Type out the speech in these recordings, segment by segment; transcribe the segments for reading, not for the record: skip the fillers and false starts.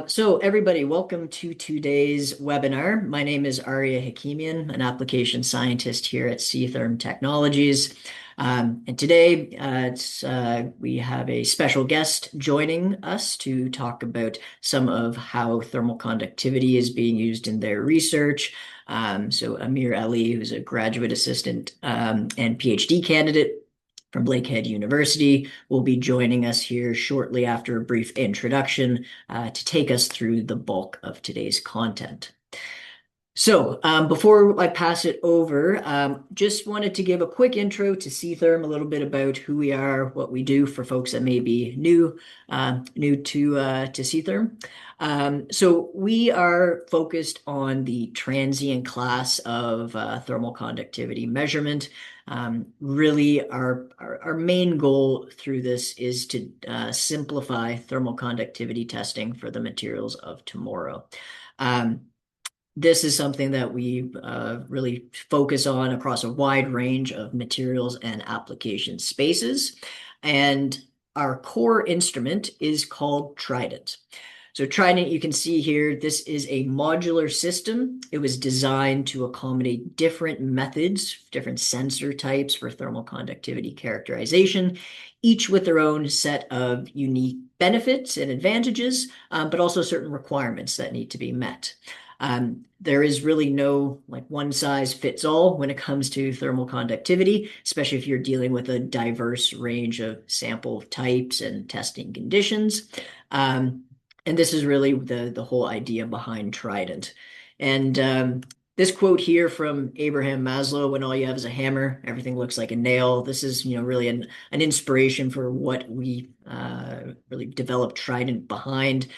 So everybody, welcome to today's webinar. My name is Arya Hakimian, an application scientist here at C-Therm Technologies. And today we have a special guest joining us to talk about some of how thermal conductivity is being used in their research. So Amir Ali, who's a graduate assistant and PhD candidate from Lakehead University, will be joining us here shortly after a brief introduction to take us through the bulk of today's content. So before I pass it over, just wanted to give a quick intro to C-Therm, a little bit about who we are, what we do for folks that may be new to C-Therm. So we are focused on the transient class of thermal conductivity measurement. Really, our main goal through this is to simplify thermal conductivity testing for the materials of tomorrow. This is something that we really focus on across a wide range of materials and application spaces. And our core instrument is called Trident. So Trident, you can see here, this is a modular system. It was designed to accommodate different methods, different sensor types for thermal conductivity characterization, each with their own set of unique benefits and advantages, but also certain requirements that need to be met. There is really no one size fits all when it comes to thermal conductivity, especially if you're dealing with a diverse range of sample types and testing conditions. And this is really the whole idea behind Trident. And this quote here from Abraham Maslow, when all you have is a hammer, everything looks like a nail. This is, really an inspiration for what we really developed Trident behind.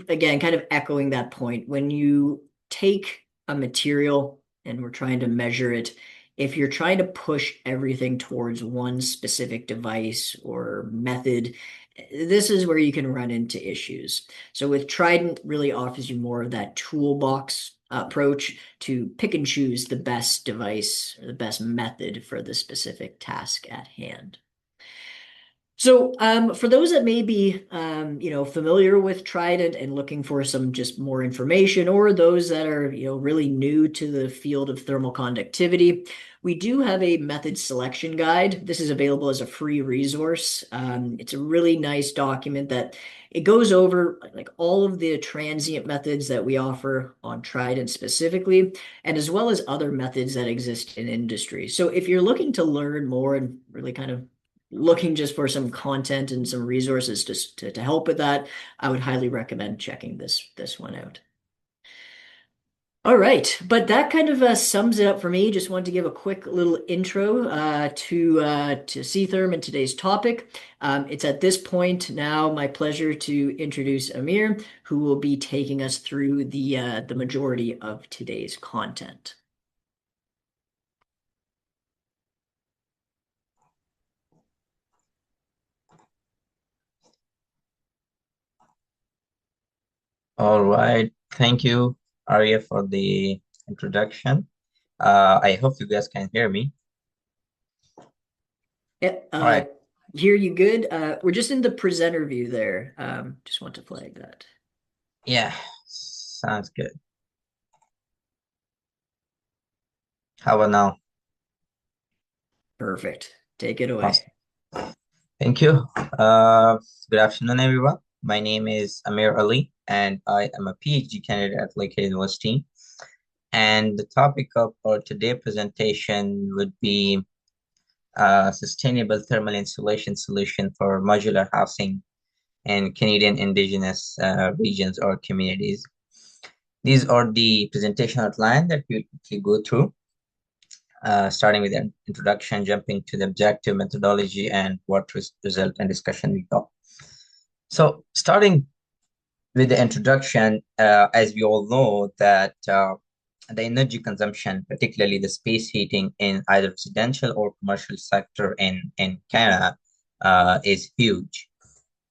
Again, kind of echoing that point, when you take a material and we're trying to measure it, if you're trying to push everything towards one specific device or method, this is where you can run into issues. So with Trident, really offers you more of that toolbox approach to pick and choose the best device or the best method for the specific task at hand. So for those that may be, familiar with Trident and looking for some just more information, or those that are, really new to the field of thermal conductivity, we do have a method selection guide. This is available as a free resource. It's a really nice document that it goes over all of the transient methods that we offer on Trident specifically, and as well as other methods that exist in industry. So if you're looking to learn more and really kind of looking just for some content and some resources to help with that, I would highly recommend checking this one out. All right, but that kind of sums it up for me. Just wanted to give a quick little intro to C-Therm and today's topic. It's at this point now my pleasure to introduce Amir, who will be taking us through the majority of today's content. All right. Thank you, Arya, for the introduction. I hope you guys can hear me. Yeah, All right. hear you good. We're just in the presenter view there. Just want to flag that. Yeah, sounds good. How about now? Perfect. Take it away. Awesome. Thank you. Good afternoon, everyone. My name is Amir Ali, and I am a PhD candidate at Lakehead University. And the topic of our today presentation would be sustainable thermal insulation solution for modular housing in Canadian Indigenous regions or communities. These are the presentation outline that we'll quickly go through, starting with an introduction, jumping to the objective methodology and what result and discussion we got. So starting with the introduction, as we all know that the energy consumption, particularly the space heating in either residential or commercial sector in Canada, is huge.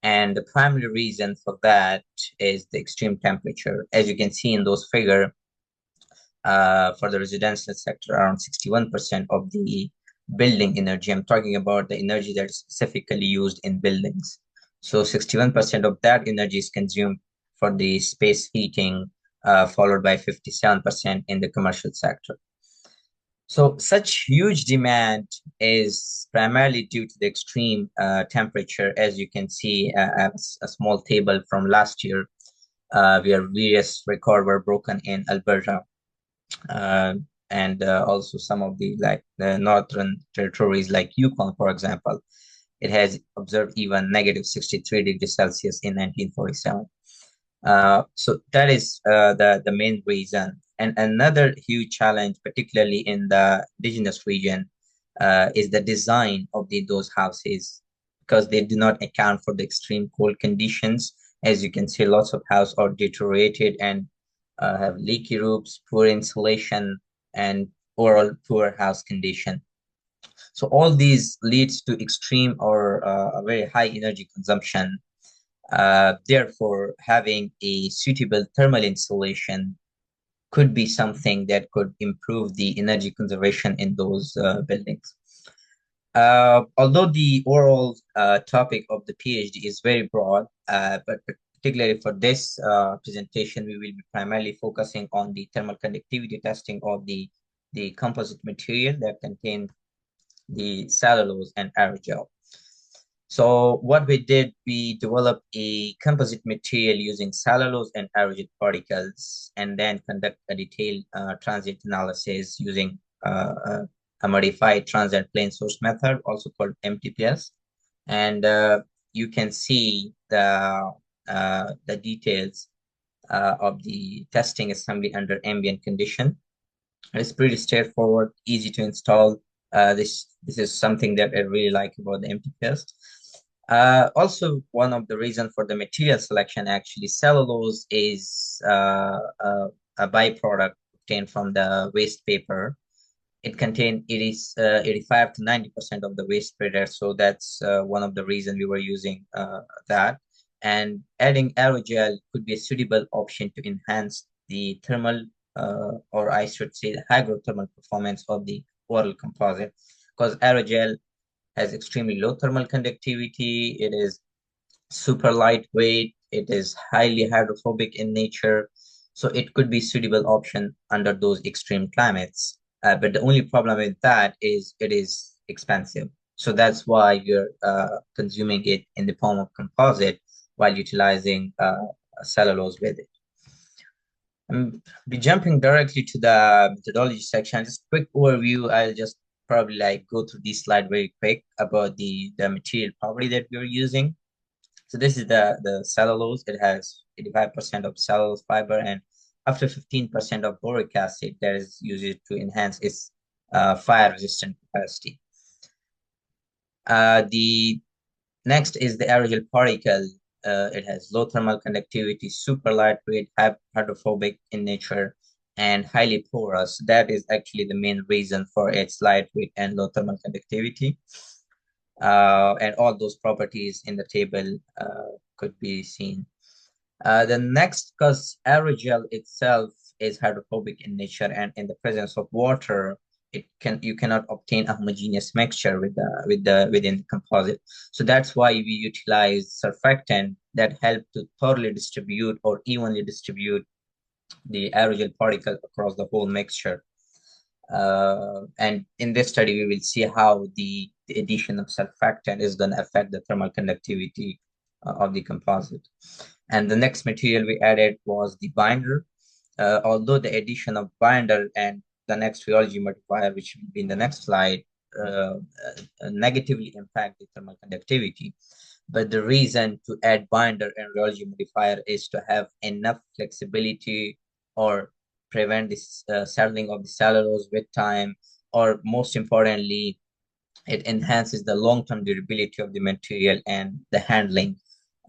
And the primary reason for that is the extreme temperature. As you can see in those figures, for the residential sector, around 61% of the building energy. I'm talking about the energy that's specifically used in buildings. So 61% of that energy is consumed for the space heating, followed by 57% in the commercial sector. So such huge demand is primarily due to the extreme temperature. As you can see, as a small table from last year, where various records were broken in Alberta, uh, and also some of the northern territories like Yukon, for example. It has observed even negative 63 degrees Celsius in 1947. So that is the main reason. And another huge challenge, particularly in the indigenous region, is the design of those houses, because they do not account for the extreme cold conditions. As you can see, lots of houses are deteriorated and have leaky roofs, poor insulation, and overall poor house condition. So all these leads to extreme or a very high energy consumption. Therefore, having a suitable thermal insulation could be something that could improve the energy conservation in those buildings. Although the overall topic of the PhD is very broad, but particularly for this presentation, we will be primarily focusing on the thermal conductivity testing of the composite material that contain the cellulose and aerogel. So what we did, we developed a composite material using cellulose and aerogel particles, and then conduct a detailed transient analysis using a modified transient plane source method, also called MTPS. And you can see the details of the testing assembly under ambient condition. It's pretty straightforward, easy to install. This is something that I really like about the MTPS. Also, one of the reasons for the material selection, actually, cellulose is a byproduct obtained from the waste paper. It contains 85 to 90% of the waste product, so that's one of the reasons we were using that. And adding aerogel could be a suitable option to enhance the thermal, or I should say, the hygrothermal performance of the oral composite, because aerogel has extremely low thermal conductivity. It is super lightweight. It is highly hydrophobic in nature. So it could be suitable option under those extreme climates. But the only problem with that is it is expensive. So that's why you're consuming it in the form of composite while utilizing cellulose with it. Be jumping directly to the methodology section. Just quick overview. I'll just probably go through this slide very quick about the material property that we're using. So this is the cellulose. It has 85% of cellulose fiber and up to 15% of boric acid that is used to enhance its fire resistant capacity. The next is the aerogel particle. It has low thermal conductivity, super lightweight, hydrophobic in nature, and highly porous. That is actually the main reason for its lightweight and low thermal conductivity. And all those properties in the table could be seen. The next, because aerogel itself is hydrophobic in nature, and in the presence of water, you cannot obtain a homogeneous mixture within the composite. So that's why we utilize surfactant that help to thoroughly distribute or evenly distribute the aerogel particle across the whole mixture. And in this study, we will see how the addition of surfactant is going to affect the thermal conductivity of the composite. And the next material we added was the binder. Although the addition of binder and the next rheology modifier, which will be in the next slide, negatively impact the thermal conductivity. But the reason to add binder and rheology modifier is to have enough flexibility or prevent this settling of the cellulose with time, or most importantly, it enhances the long-term durability of the material and the handling.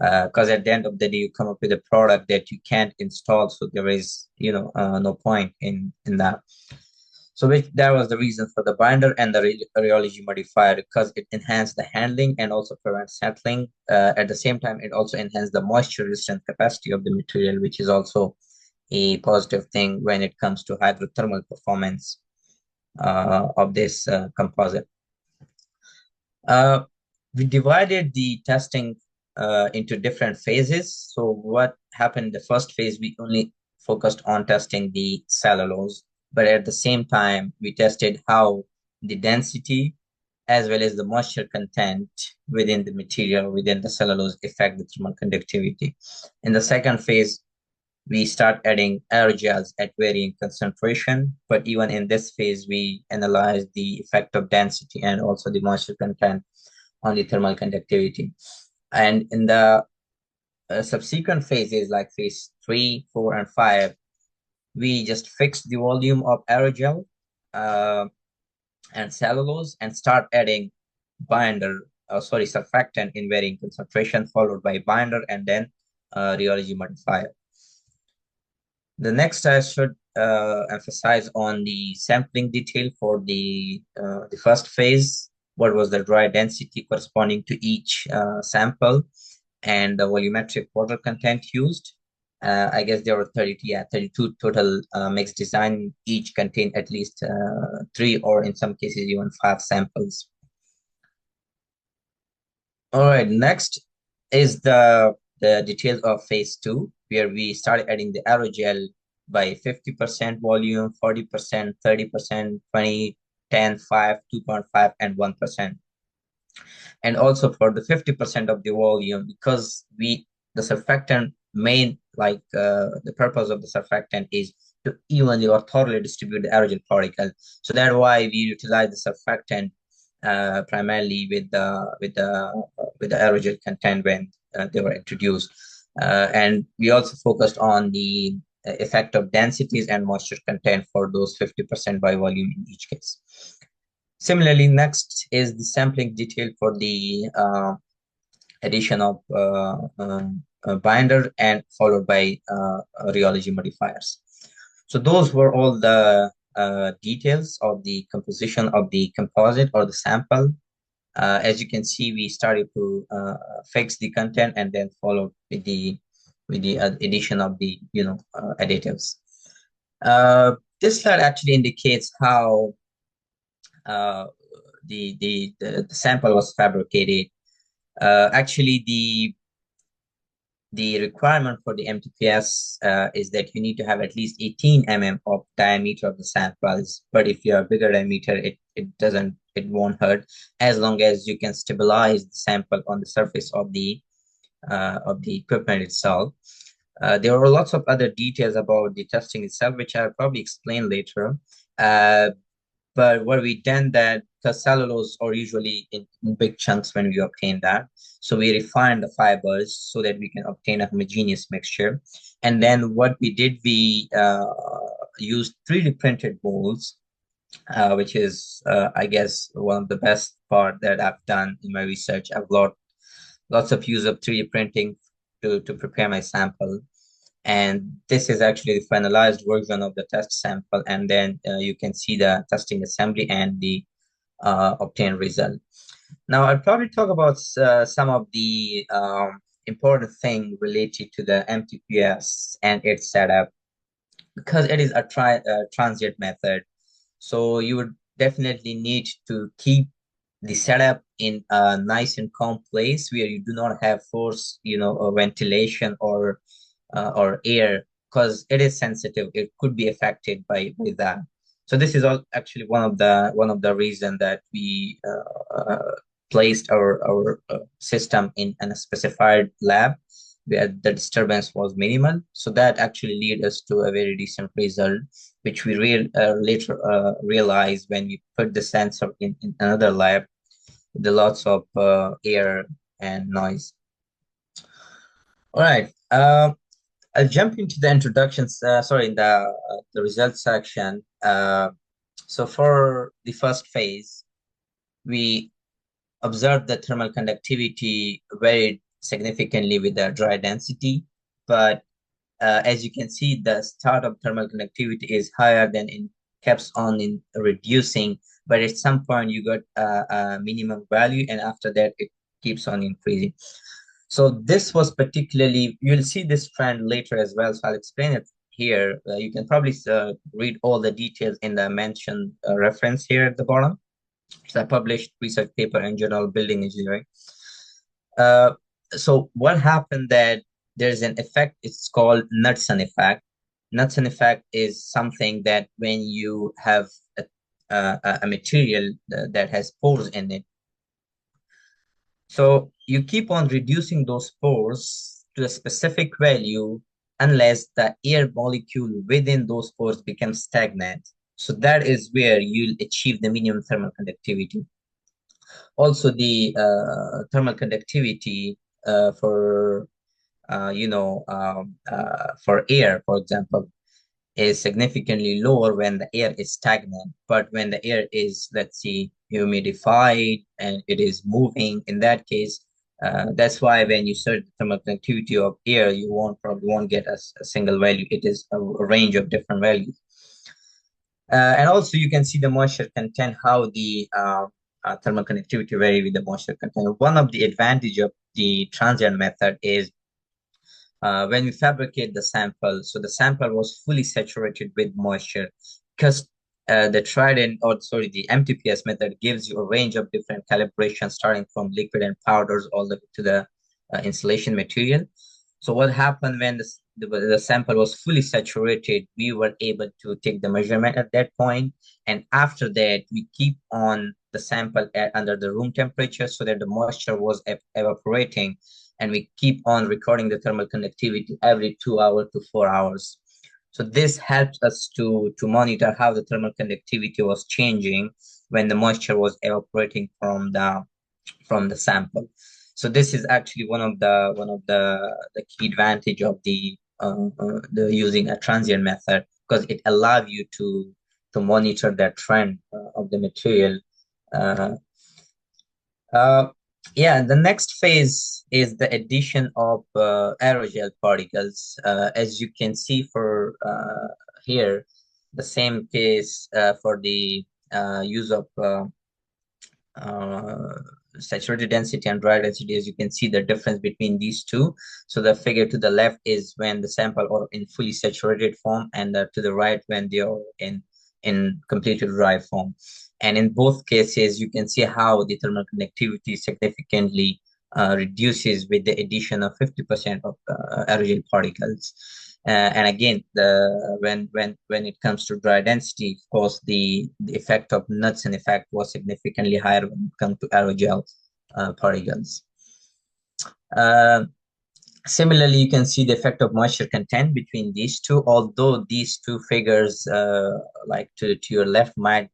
Because at the end of the day, you come up with a product that you can't install, so there is, no point in that. So that was the reason for the binder and the rheology modifier, because it enhanced the handling and also prevents settling. At the same time, it also enhanced the moisture resistant capacity of the material, which is also a positive thing when it comes to hydrothermal performance of this composite. We divided the testing into different phases. So what happened in the first phase, we only focused on testing the cellulose, but at the same time, we tested how the density as well as the moisture content within the material, within the cellulose, affect the thermal conductivity. In the second phase, we start adding aerogels at varying concentration, but even in this phase, we analyze the effect of density and also the moisture content on the thermal conductivity. And in the subsequent phases like phase 3, 4, and 5, we just fix the volume of aerogel uh, and cellulose and start adding surfactant in varying concentration, followed by binder and then rheology modifier. The next I should emphasize on the sampling detail for the first phase. What was the dry density corresponding to each sample and the volumetric water content used. I guess there were 32 total mixed design. Each contained at least 3 or in some cases even 5 samples. All right, next is the details of phase 2, where we started adding the aerogel by 50% volume, 40%, 30%, 20, 10, 5, 2.5, and 1%. And also for the 50% of the volume, because the surfactant main, the purpose of the surfactant is to evenly or thoroughly distribute the aerogel particle. So that's why we utilize the surfactant primarily with the aerogel content when they were introduced. And we also focused on the effect of densities and moisture content for those 50% by volume in each case. Similarly, next is the sampling detail for the addition of binder and followed by rheology modifiers. So those were all the details of the composition of the composite or the sample. As you can see, we started to fix the content and then followed with the addition of the additives. This slide actually indicates how the sample was fabricated. Actually, the requirement for the MTPS is that you need to have at least 18 mm of diameter of the samples. But if you have bigger diameter, it won't hurt as long as you can stabilize the sample on the surface of the equipment itself. There are lots of other details about the testing itself, which I'll probably explain later. But what we done that, because cellulose are usually in big chunks when we obtain that. So we refine the fibers so that we can obtain a homogeneous mixture. And then what we did, we used 3D printed molds, which is, I guess, one of the best part that I've done in my research. I've got lots of use of 3D printing to prepare my sample. And this is actually the finalized version of the test sample. And then you can see the testing assembly and the obtained result. Now, I'll probably talk about some of the important thing related to the MTPS and its setup, because it is a transient method. So you would definitely need to keep the setup in a nice and calm place where you do not have force, ventilation or air, because it is sensitive. It could be affected by that. So this is all actually one of the reason that we placed our system in a specified lab where the disturbance was minimal. So that actually led us to a very decent result, which we later realized when we put the sensor in another lab with the lots of air and noise. All right. I'll jump into the introductions, in the results section. So for the first phase, we observed that thermal conductivity varied significantly with the dry density, but as you can see, the start of thermal conductivity is higher than in keeps on in reducing, but at some point you got a minimum value, and after that it keeps on increasing. So this was particularly, you'll see this trend later as well, so I'll explain it here. You can probably read all the details in the mentioned reference here at the bottom. It's a published research paper in Journal of Building Engineering. so what happened that there's an effect, it's called Knudsen effect. Knudsen effect is something that when you have a material that has pores in it, so you keep on reducing those pores to a specific value unless the air molecule within those pores becomes stagnant. So that is where you'll achieve the minimum thermal conductivity. Also, the thermal conductivity for for air, for example, is significantly lower when the air is stagnant. But when the air is, let's see, humidified and it is moving, in that case, that's why when you search the thermal conductivity of air, you probably won't get a single value. It is a range of different values. And also you can see the moisture content, how the thermal conductivity vary with the moisture content. One of the advantage of the transient method is when we fabricate the sample, so the sample was fully saturated with moisture because the Trident, or sorry, the MTPS method gives you a range of different calibrations starting from liquid and powders all the way to the insulation material. So what happened when the sample was fully saturated, we were able to take the measurement at that point. And after that, we keep on the sample under the room temperature so that the moisture was evaporating, and we keep on recording the thermal conductivity every 2 hours to 4 hours. So this helps us to monitor how the thermal conductivity was changing when the moisture was evaporating from the sample. So this is actually one of the key advantage of the using a transient method, because it allows you to monitor that trend of the material. Uh, uh, yeah, the next phase is the addition of aerogel particles. As you can see for here, the same case for the use of uh, saturated density and dry density. As you can see the difference between these two. So the figure to the left is when the sample are in fully saturated form, and to the right when they are in completely dry form. And in both cases, you can see how the thermal conductivity significantly reduces with the addition of 50% of aerogel particles. And again, when it comes to dry density, of course, the effect of Knudsen effect was significantly higher when it comes to aerogel particles. Uh, Similarly, you can see the effect of moisture content between these two, although these two figures, like to your left, might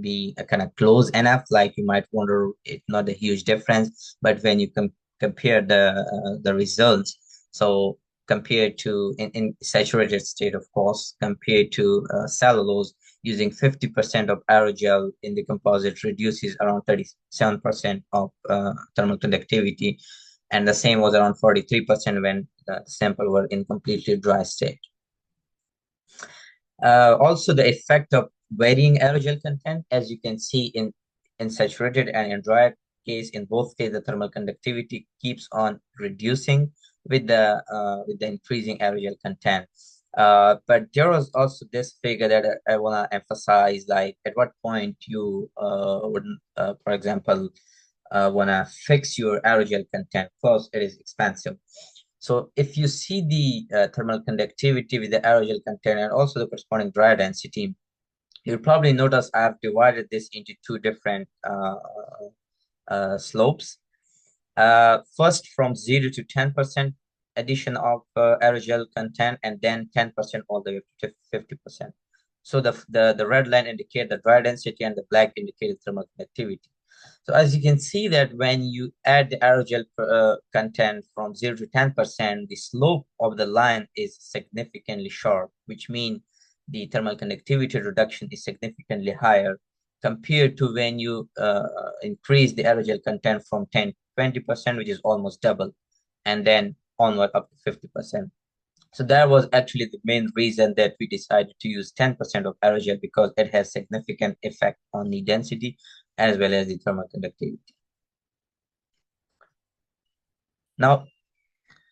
be kind of close enough, like you might wonder it's not a huge difference, but when you compare the results, so compared to in saturated state, of course, compared to cellulose, using 50% of aerogel in the composite reduces around 37% of thermal conductivity, and the same was around 43% when the sample were in completely dry state. Also, the effect of varying aerogel content, as you can see in saturated and in dry case, in both cases, the thermal conductivity keeps on reducing with the increasing aerogel content. But there was also this figure that I want to emphasize, like at what point you would, for example, want to fix your aerogel content. First, it is expensive. So if you see the thermal conductivity with the aerogel content and also the corresponding dry density, you'll probably notice I've divided this into two different slopes. First, from 0 to 10% addition of aerogel content, and then 10% all the way to 50%. So the red line indicate the dry density and the black indicate the thermal conductivity. So as you can see that when you add the aerogel content from 0 to 10%, the slope of the line is significantly sharp, which means the thermal conductivity reduction is significantly higher compared to when you increase the aerogel content from 10 to 20%, which is almost double, and then onward up to 50%. So that was actually the main reason that we decided to use 10% of aerogel, because it has significant effect on the density as well as the thermal conductivity. Now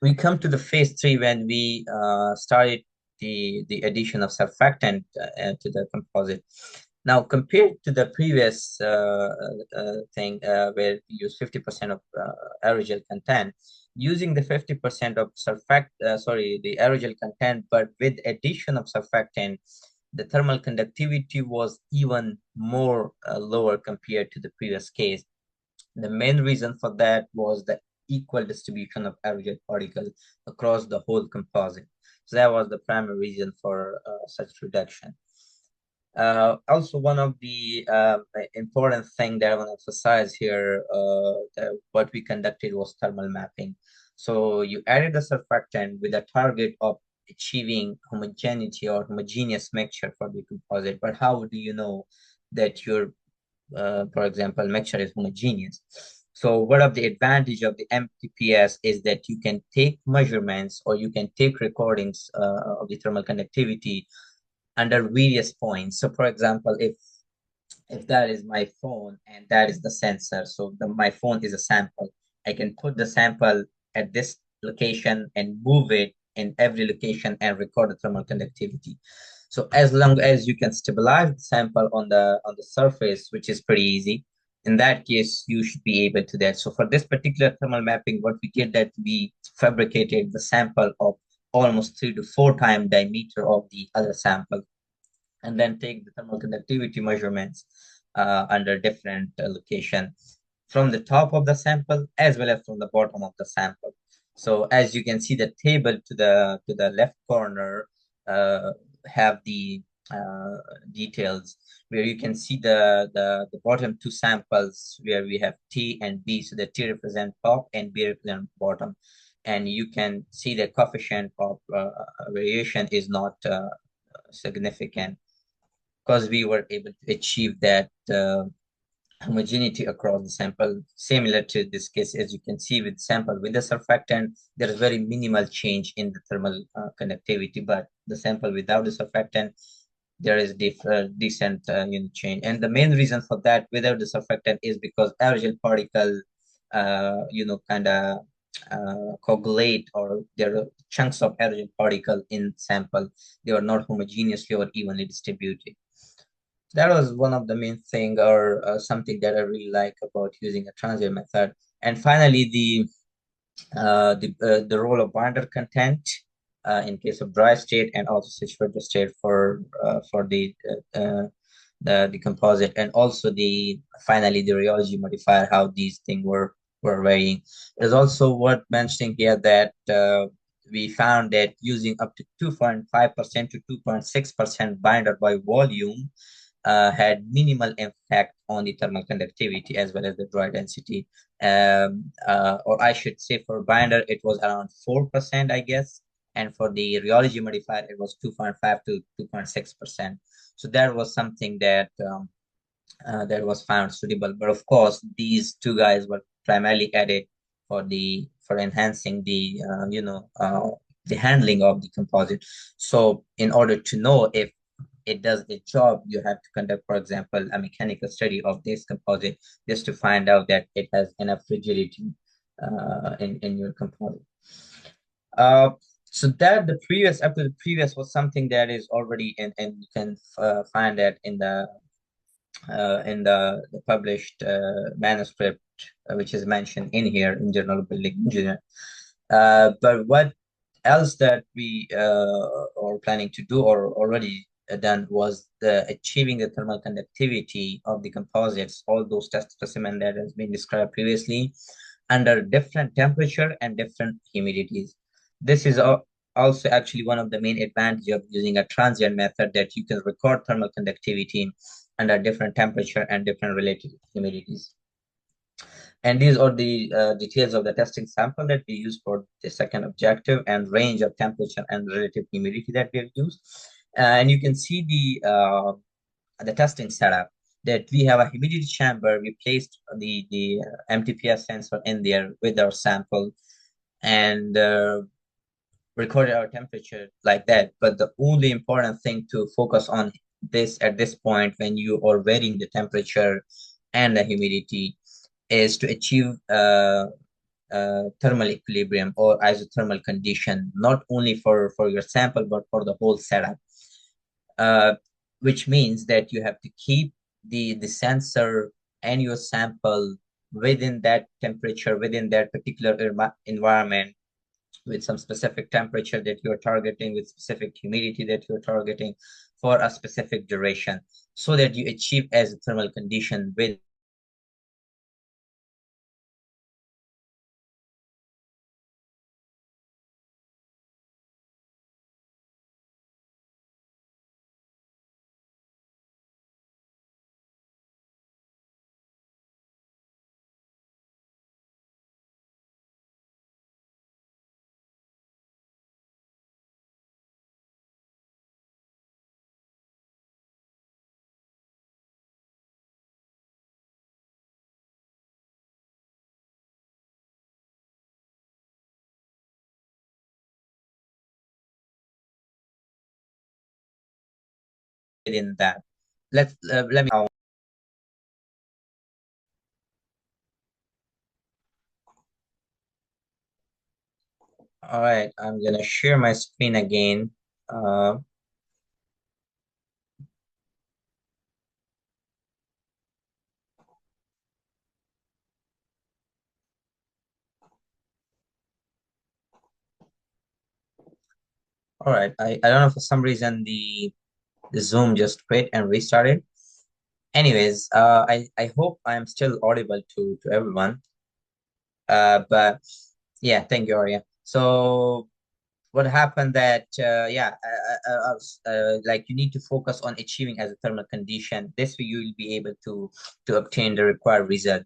we come to the phase 3 when we started the addition of surfactant to the composite. Now, compared to the previous thing where we use 50% of aerogel content, using the 50% of the aerogel content, but with addition of surfactant, the thermal conductivity was even more lower compared to the previous case. The main reason for that was the equal distribution of aerogel particles across the whole composite. So that was the primary reason for such reduction. Also, one of the important thing that I want to emphasize here, what we conducted was thermal mapping. So you added a surfactant with a target of achieving homogeneity or homogeneous mixture for the composite. But how do you know that your, for example, mixture is homogeneous? So one of the advantage of the MTPS is that you can take measurements or you can take recordings of the thermal conductivity under various points. So for example, if that is my phone and that is the sensor, so my phone is a sample, I can put the sample at this location and move it in every location and record the thermal conductivity. So as long as you can stabilize the sample on the surface, which is pretty easy, in that case, you should be able to that. So for this particular thermal mapping, what we did that we fabricated the sample of almost 3 to 4 times diameter of the other sample, and then take the thermal conductivity measurements under different location from the top of the sample as well as from the bottom of the sample. So as you can see, the table to the left corner have the uh, details where you can see the bottom two samples where we have T and B. So the T represent top and B represent bottom. And you can see the coefficient of variation is not significant because we were able to achieve that homogeneity across the sample. Similar to this case, as you can see with sample with the surfactant, there is very minimal change in the thermal conductivity, but the sample without the surfactant, there is decent change. And the main reason for that without the surfactant is because aerogel particle, kind of coagulate, or there are chunks of aerogel particle in sample. They are not homogeneously or evenly distributed. That was one of the main thing or something that I really like about using a transient method. And finally, the role of binder content in case of dry state and also saturated state for the composite, and also the finally the rheology modifier, how these things were varying. There's also worth mentioning here that we found that using up to 2.5% to 2.6% binder by volume had minimal impact on the thermal conductivity as well as the dry density. Or I should say for binder, it was around 4%, I guess. And for the rheology modifier, it was 2.5 to 2.6%. So that was something that was found suitable. But of course, these two guys were primarily added for enhancing the handling of the composite. So in order to know if it does its job, you have to conduct, for example, a mechanical study of this composite just to find out that it has enough rigidity in your composite. Uh, so that the previous up to the previous was something that is already and you can find that in the published manuscript, which is mentioned in here in Journal of Building Engineering. But what else that we are planning to do or already done was achieving the thermal conductivity of the composites, all those test specimens that has been described previously, under different temperature and different humidities. This is also actually one of the main advantages of using a transient method, that you can record thermal conductivity under different temperature and different relative humidities. And these are the details of the testing sample that we use for the second objective, and range of temperature and relative humidity that we have used. And you can see the testing setup, that we have a humidity chamber. We placed the MTPS sensor in there with our sample and recorded our temperature like that. But the only important thing to focus on this at this point, when you are varying the temperature and the humidity, is to achieve thermal equilibrium or isothermal condition, not only for your sample, but for the whole setup. Which means that you have to keep the sensor and your sample within that temperature, within that particular environment, with some specific temperature that you're targeting, with specific humidity that you're targeting for a specific duration, so that you achieve as a thermal condition within that. Let me. All right, I'm gonna share my screen again. Uh, all right, I don't know, for some reason the Zoom just quit and restarted. Anyways, I hope I'm still audible to everyone. But yeah, thank you, Arya. So what happened that yeah, like, you need to focus on achieving as a thermal condition. This way you will be able to obtain the required result.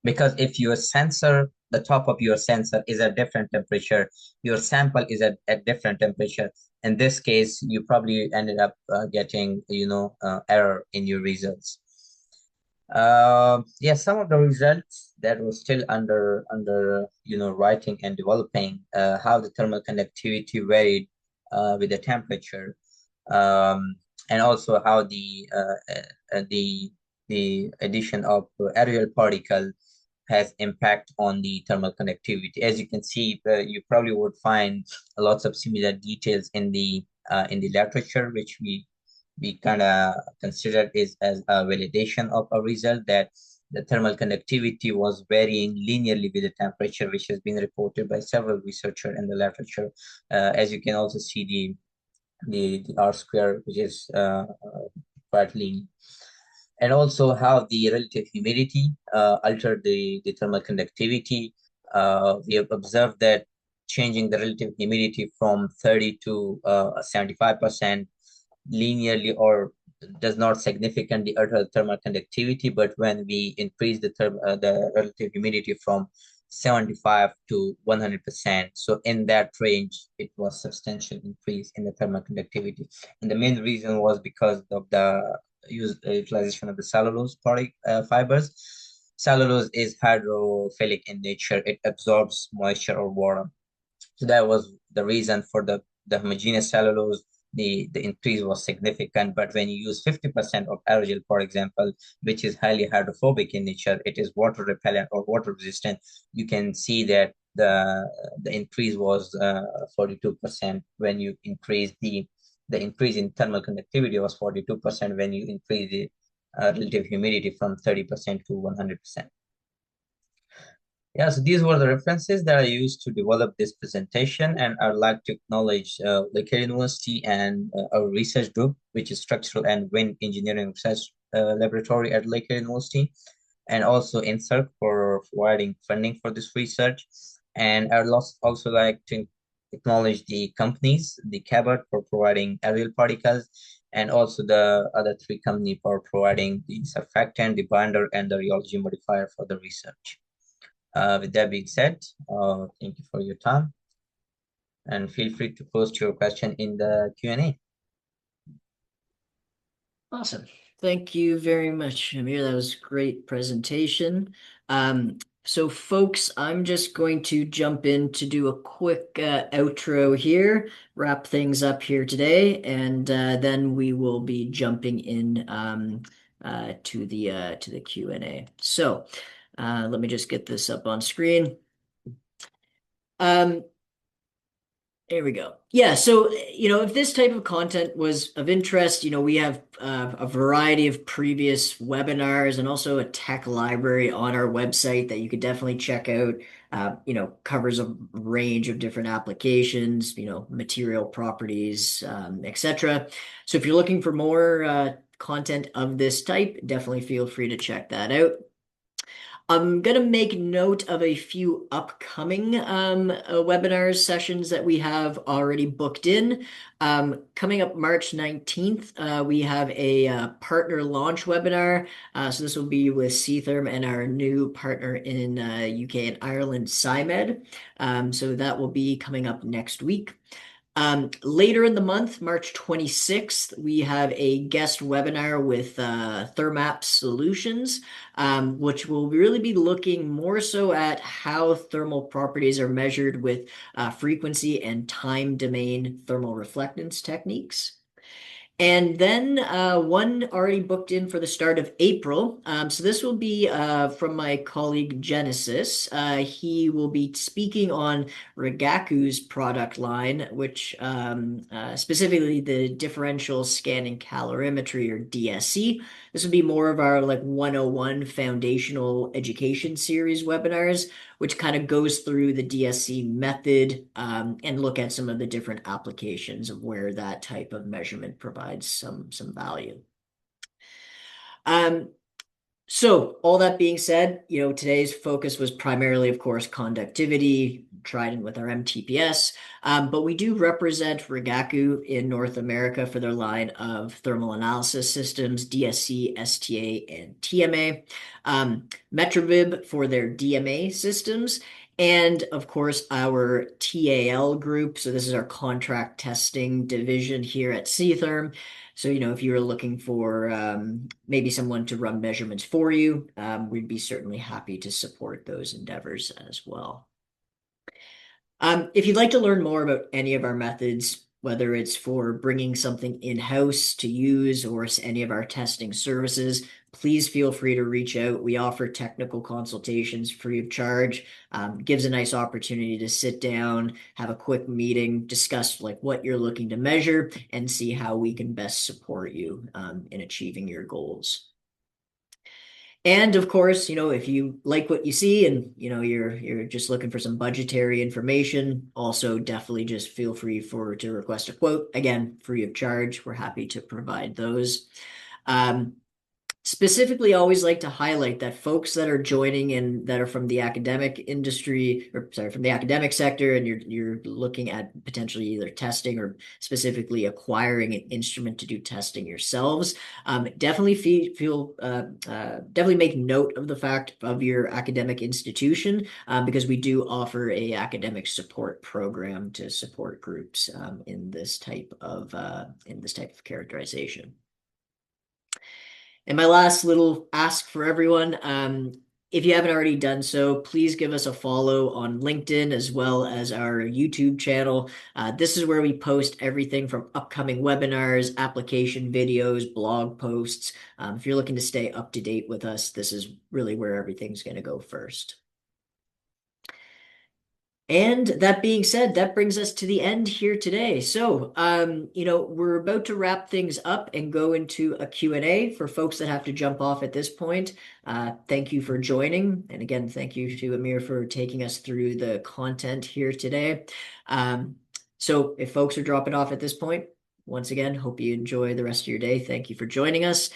Because if your sensor, the top of your sensor is at different temperature, your sample is at different temperature. In this case, you probably ended up getting, error in your results. Yeah, some of the results that were still under writing and developing, how the thermal conductivity varied with the temperature, and also how the addition of aerial particle has impact on the thermal conductivity. As you can see, you probably would find lots of similar details in the literature, which we kind of considered is as a validation of a result, that the thermal conductivity was varying linearly with the temperature, which has been reported by several researchers in the literature. As you can also see the R square, which is quite linear, and also how the relative humidity altered the thermal conductivity. We have observed that changing the relative humidity from 30 to 75% linearly or does not significantly alter thermal conductivity, but when we increase the relative humidity from 75 to 100%, so in that range, it was substantial increase in the thermal conductivity. And the main reason was because of the utilization of the cellulose fibers. Cellulose is hydrophilic in nature; it absorbs moisture or water. So that was the reason for the homogeneous cellulose. The increase was significant, but when you use 50% of aerogel, for example, which is highly hydrophobic in nature, it is water repellent or water resistant, you can see that the increase was 42% when you increase the increase in thermal conductivity was 42% when you increase the relative humidity from 30% to 100%. Yeah, so these were the references that I used to develop this presentation, and I would like to acknowledge Lakehead University and our research group, which is Structural and Wind Engineering Research Laboratory at Lakehead University, and also INSERC for providing funding for this research. And I would also like to acknowledge the companies, the Cabot for providing aerial particles, and also the other three companies for providing the surfactant, the binder, and the rheology modifier for the research. With that being said, thank you for your time, and feel free to post your question in the Q&A. Awesome. Thank you very much, Amir. That was a great presentation. So folks, I'm just going to jump in to do a quick outro here, wrap things up here today, and then we will be jumping in to the Q&A. So let me just get this up on screen. Um, There we go. Yeah, so if this type of content was of interest, we have a variety of previous webinars and also a tech library on our website that you could definitely check out. Covers a range of different applications, material properties, etc. So if you're looking for more content of this type, definitely feel free to check that out. I'm going to make note of a few upcoming webinars sessions that we have already booked in. Coming up March 19th, we have a partner launch webinar. So this will be with C-Therm and our new partner in UK and Ireland, SciMed. So that will be coming up next week. Later in the month, March 26th, we have a guest webinar with Thermap Solutions, which will really be looking more so at how thermal properties are measured with frequency and time domain thermal reflectance techniques. And then one already booked in for the start of April. So this will be from my colleague Genesis. He will be speaking on Rigaku's product line, which specifically the differential scanning calorimetry or DSC. This will be more of our like 101 foundational education series webinars, which kind of goes through the DSC method and look at some of the different applications of where that type of measurement provides some value. Um, so all that being said, today's focus was primarily, of course, conductivity, tried with our MTPS, but we do represent Rigaku in North America for their line of thermal analysis systems, DSC, STA, and TMA, Metrovib for their DMA systems, and of course our TAL group. So this is our contract testing division here at C-Therm. So, if you were looking for maybe someone to run measurements for you, we'd be certainly happy to support those endeavors as well. If you'd like to learn more about any of our methods, whether it's for bringing something in-house to use or any of our testing services, please feel free to reach out. We offer technical consultations free of charge. Gives a nice opportunity to sit down, have a quick meeting, discuss like what you're looking to measure, and see how we can best support you in achieving your goals. And of course, if you like what you see and you're just looking for some budgetary information, also definitely just feel free to request a quote. Again, free of charge. We're happy to provide those. Specifically, always like to highlight that folks that are joining and that are from the academic industry, or sorry, from the academic sector, and you're looking at potentially either testing or specifically acquiring an instrument to do testing yourselves, definitely definitely make note of the fact of your academic institution, because we do offer a academic support program to support groups in this type of characterization. And my last little ask for everyone, if you haven't already done so, please give us a follow on LinkedIn as well as our YouTube channel. This is where we post everything from upcoming webinars, application videos, blog posts. If you're looking to stay up to date with us, this is really where everything's going to go first. And that being said, that brings us to the end here today. So, we're about to wrap things up and go into a Q&A for folks that have to jump off at this point. Thank you for joining. And again, thank you to Amir for taking us through the content here today. So if folks are dropping off at this point, once again, hope you enjoy the rest of your day. Thank you for joining us.